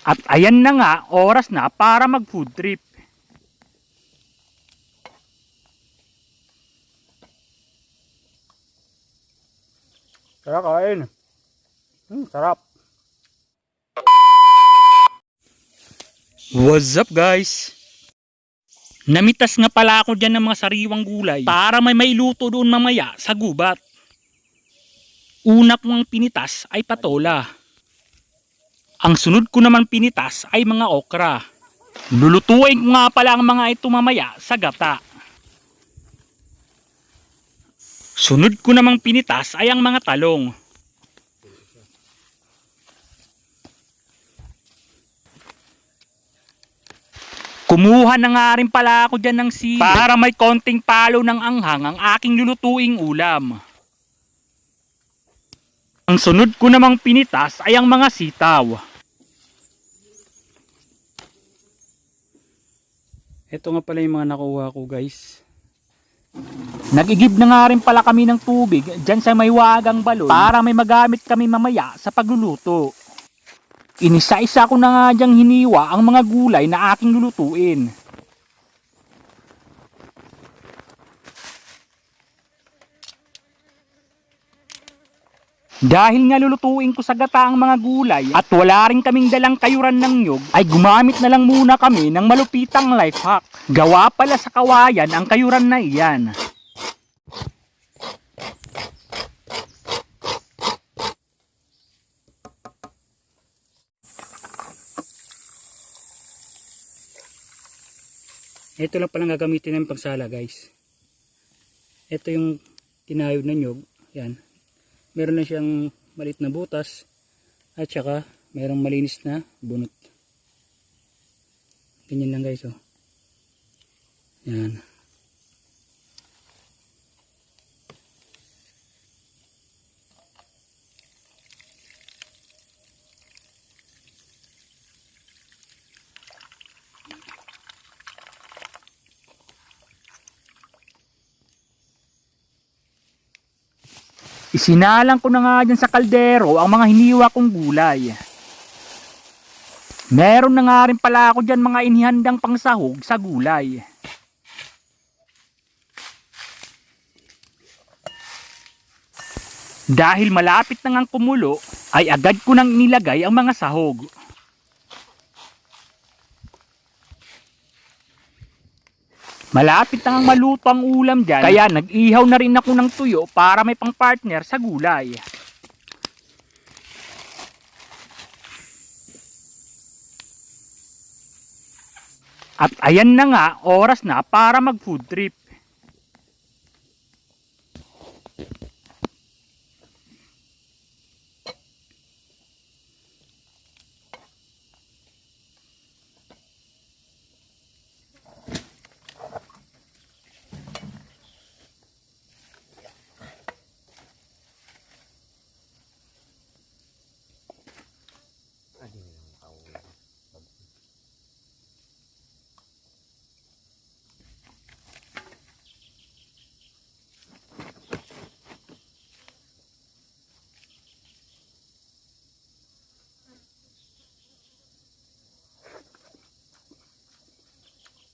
At ayan na nga, oras na para mag food trip. Tara kain. Sarap. What's up guys? Namitas nga pala ako dyan ng mga sariwang gulay para may mailuto doon mamaya sa gubat. Una kong pinitas ay patola. Ang sunod ko naman pinitas ay mga okra. Lulutuin ko nga pala ang mga ito mamaya sa gata. Sunod ko namang pinitas ay ang mga talong. Kumuha na nga rin pala ako dyan ng sili para may konting palo ng anghang ang aking lulutuing ulam. Ang sunod ko namang pinitas ay ang mga sitaw. Ito nga pala yung mga nakuha ko guys. Nag-igib na nga rin pala kami ng tubig dyan sa may wagang balon para may magamit kami mamaya sa pagluluto. Inisa-isa ko na nga dyang hiniwa ang mga gulay na aking lulutuin. Dahil nga lulutuin ko sa gata ang mga gulay at wala rin kaming dalang kayuran ng nyug, ay gumamit na lang muna kami ng malupitang life hack. Gawa pala sa kawayan ang kayuran na iyan. Ito lang palang gagamitin ng pagsala guys. Ito yung tinayod na nyug. Yan. Meron na siyang maliit na butas. At saka merong malinis na bunot. Ganyan lang guys oh. Yan. Isinalang ko na nga dyan sa kaldero ang mga hiniwa kong gulay. Meron na nga rin pala ako dyan mga inihandang pangsahog sa gulay. Dahil malapit na ngang kumulo, ay agad ko nang inilagay ang mga sahog. Malapit na ngang maluto ang ulam dyan, kaya nag-ihaw na rin ako ng tuyo para may pang-partner sa gulay. At ayan na nga, oras na para mag food trip.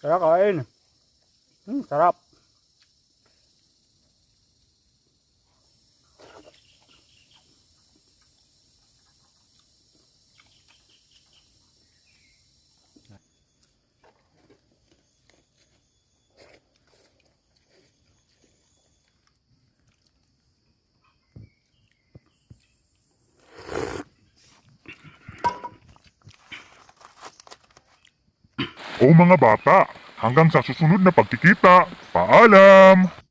Tara kain. Sarap. O mga bata, hanggang sa susunod na pagkikita, paalam!